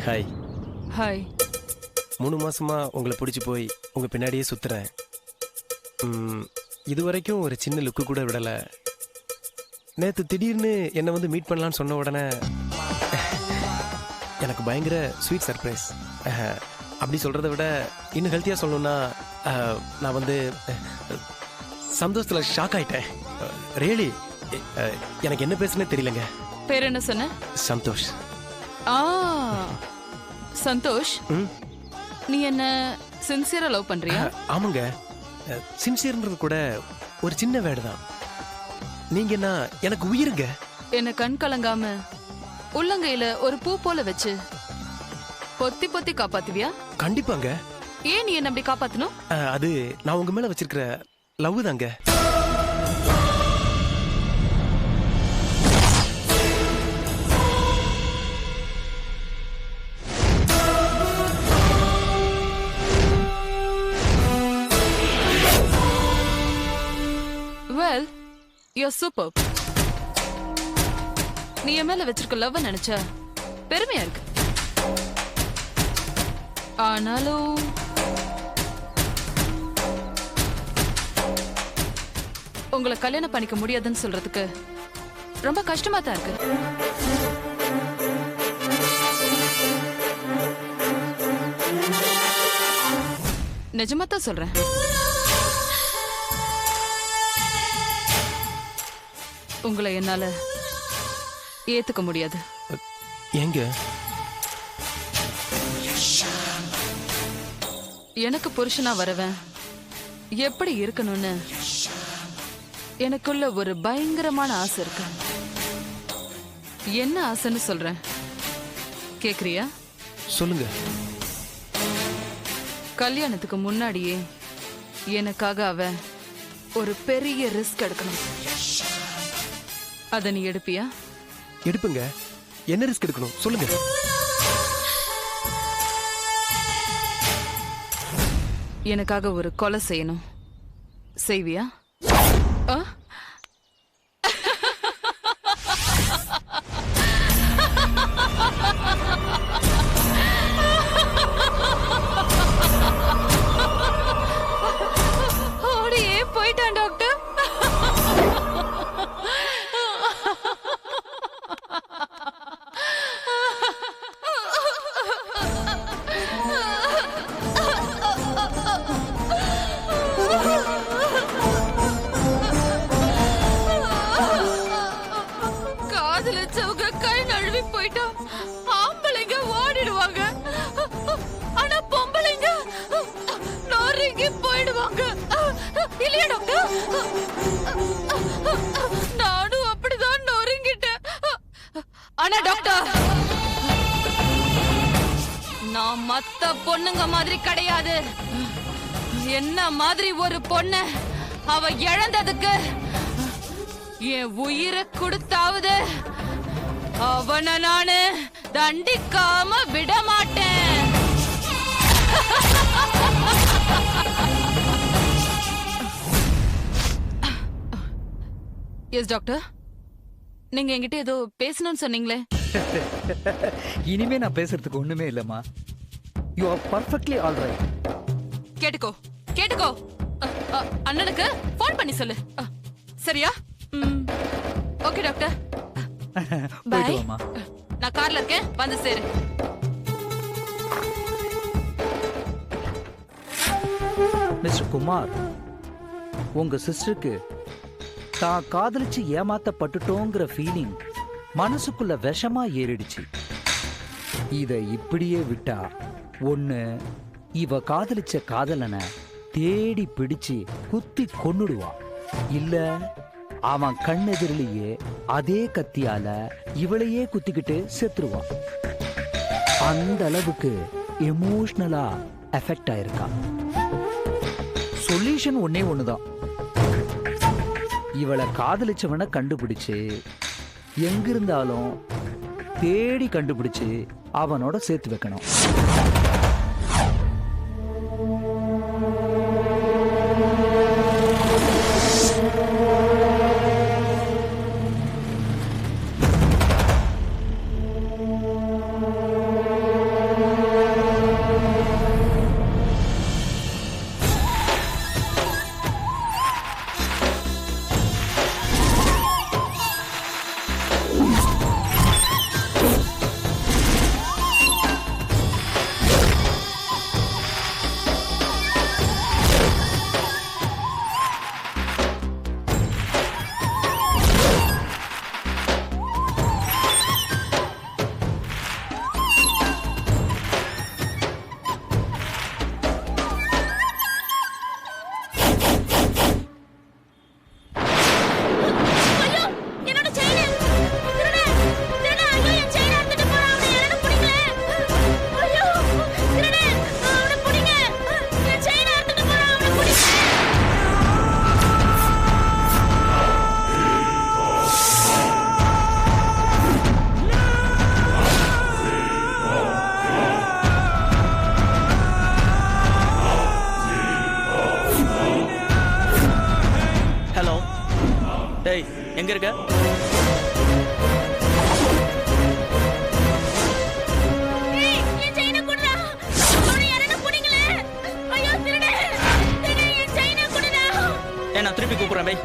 Hi. Hi. 3 மாசமா உங்களை பிடிச்சி போய் உங்க பின்னாடியே சுத்துறேன். இது வரைக்கும் ஒரு சின்ன லுக்கு கூட விடல. நேத்து திடீர்னு என்னை வந்து மீட் பண்ணலான்னு சொன்ன உடனே எனக்கு பயங்கர ஸ்வீட் சர்ப்ரைஸ். அப்படி சொல்றதை விட இன்னும் ஹெல்த்தியா சொல்லணும்னா நான் வந்து சந்தோஷத்துல ஷாக் ஆயிட்டேன். ரியலி எனக்கு என்ன பேசுனே தெரியலங்க. பேர் என்ன சொன்ன? சந்தோஷ். சந்தோஷ், நீ என்ன சின்சியரா லவ் பண்றியா? ஆமாங்க. சின்சியர்ன்றது கூட ஒரு சின்ன வேர்டு தான். நீங்க என்ன எனக்கு உயிருங்க. என்ன கண் கலங்காம உள்ளங்கையில ஒரு பூ போல வச்சு பொத்தி பொத்தி காப்பாத்துவியா? கண்டிப்பாங்க. ஏன் நீ என்ன அப்படி காப்பாத்தணும்? அது நான் உங்க மேல வச்சிருக்கிற லவ் தாங்க. Well, you're super. நீ என் மேல வச்சிருக்க லவ் நினைச்சா பெருமையா இருக்கு. ஆனாலும் உங்களை கல்யாணம் பண்ணிக்க முடியாதுன்னு சொல்றதுக்கு ரொம்ப கஷ்டமா தான் இருக்கு. நிஜமா தான் சொல்றேன். உங்களை என்னால ஏத்துக்க முடியாது. ஏங்க? எனக்கு புருஷனா வரவன் எப்படி இருக்கணும்னு எனக்குள்ள ஒரு பயங்கரமான ஆசை இருக்கு. என்ன ஆசைன்னு சொல்றேன், கேக்குறியா? சொல்லுங்க. கல்யாணத்துக்கு முன்னாடியே எனக்காக அவ ஒரு பெரிய ரிஸ்க் எடுக்கணும். அத நீ எடுப்பியா? எடுப்புங்க. என்ன ரிஸ்க் எடுக்கணும் சொல்லுங்க. எனக்காக ஒரு கொலை செய்யணும். செய்வியா? ஓடியே போயிட்டான் டாக்டர். காதலிச்சவங்க கை நழுவி போயிட்டா ஆம்பளைங்க ஓடிடுவாங்க. ஆனா பொம்பளைங்க நொறுங்கி போயிடுவாங்க. இல்லையா டாக்டர்? நானும் அப்படிதான் நொறுங்கிட்டேன். ஆனா டாக்டர், நான் மத்த பொண்ணுங்க மாதிரி கிடையாது. என்ன மாதிரி ஒரு பொண்ணு அவ இழந்ததுக்கு என் உயிரை கொடுத்தாவது அவனை நானு தண்டிக்காம விட மாட்டேன். எஸ் டாக்டர், நீங்க என்கிட்ட ஏதோ பேசணும்னு சொன்னீங்களே. இனிமே நான் பேசுறதுக்கு ஒண்ணுமே இல்லம்மா. You are perfectly all right. கேட்டுக்கோ கேட்டுக்கோ. அண்ணனுக்கு போன் பண்ணி சொல்லு. சரியா? Okay doctor. போயிட்டு வாமா. நான் கார்ல இருக்கேன், வந்து சேரு. மிஸ்டர் குமார், உங்க சிஸ்டருக்கு தான் காதலிச்சு ஏமாத்தப்பட்டுட்டோங்கிற ஃபீலிங் மனசுக்குள்ள விஷமா ஏறிடுச்சு. இத இப்படியே விட்டா ஒண்ணு இவ காதலிச்ச காதலனை தேடி பிடிச்சு குத்தி கொன்னுடுவா, இல்ல அவன் கண்ணெதிரிலேயே அதே கத்தியால இவளையே குத்திக்கிட்டு செத்துருவான். அந்த அளவுக்கு எமோஷனலா எஃபெக்ட் ஆயிருக்கா. சொல்யூஷன் ஒன்னே ஒண்ணுதான். இவளை காதலிச்சவனை கண்டுபிடிச்சு எங்கிருந்தாலும் தேடி கண்டுபிடிச்சு அவனோட சேர்த்து வைக்கணும். நான் திருப்பி கூப்பிடுறேன் பை.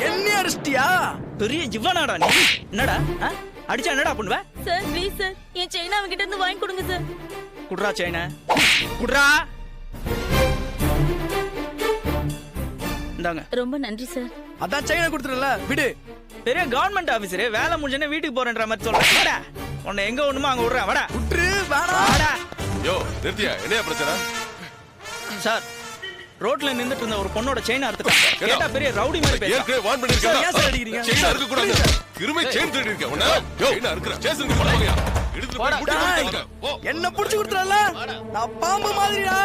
என்ன அடிச்சிட்டியா? பெரிய இவனாடா நீ? என்னடா அடிச்சா என்னடா பண்ணுவ? Sir please sir N chain அவங்கிட்ட இருந்து வாங்கி கொடுங்க சார். குட்ரா செயின குட்ரா. இந்தாங்க. ரொம்ப நன்றி சார். அதான் செயினை கொடுத்துறல விடு. பெரிய கவர்மெண்ட் ஆபீசரே வேலை முடிஞ்சனே வீட்டுக்கு போறேன்ற மாதிரி சொல்றேன். வாடா உன்னை எங்க ஒண்ணுமோ அங்க விடுறேன். வாடா விட்டுரு வேணா. வாடா. யோ நிறுத்தியா, என்ன பிரச்சனை? சார் ரோட்ல நின்னுட்டு இருந்த ஒரு பொண்ணோட செயின் அறுத்துட்டாங்க. கேட்டா பெரிய ரவுடி மாதிரி பேசுறான். ஏற்கனவே வார்ன் பண்ணிருக்கேன். ஏன் சார் அடிக்கிறீங்க? செயின் அறுக்க கூடாது. கிருமை செயின் திருடி இருக்க. உன்ன யோ என்ன அறுக்குற? ஸ்டேஷனுக்கு போடுங்க. எடுத்து போய் முட்டி கொடுங்க. போ. என்ன புடிச்சு கொடுத்துறல? நான் பாம்பு மாதிரிடா.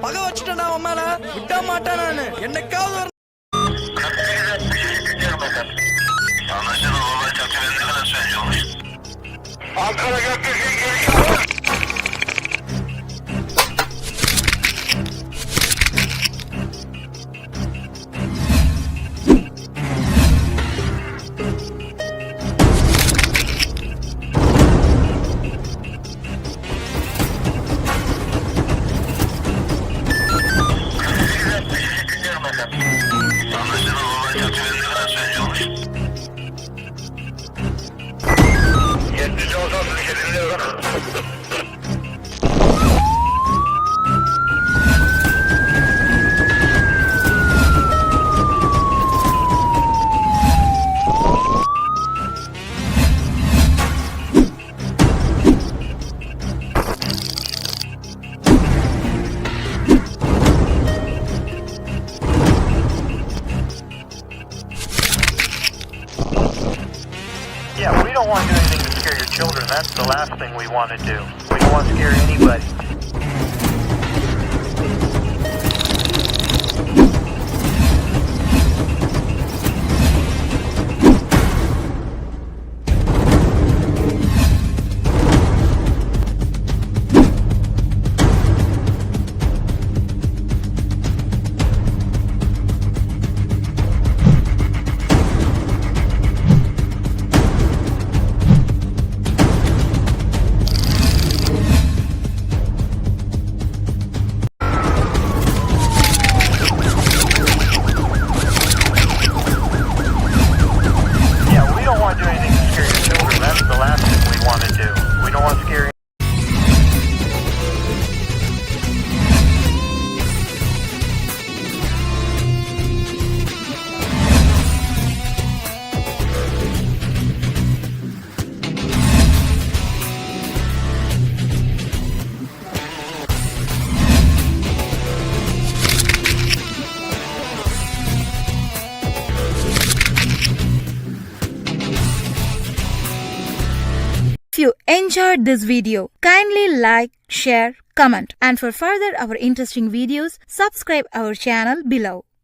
பகை வச்சிட்டேன்டா உன் மேல. விட மாட்டேன் நானு. என்னைக்காவது ஒரு Yeah, we don't want to do anything to scare your children. That's the last thing we want to do. We don't want to scare anybody. If you enjoyed this video, kindly like, share, comment, and for further our interesting videos, subscribe our channel below.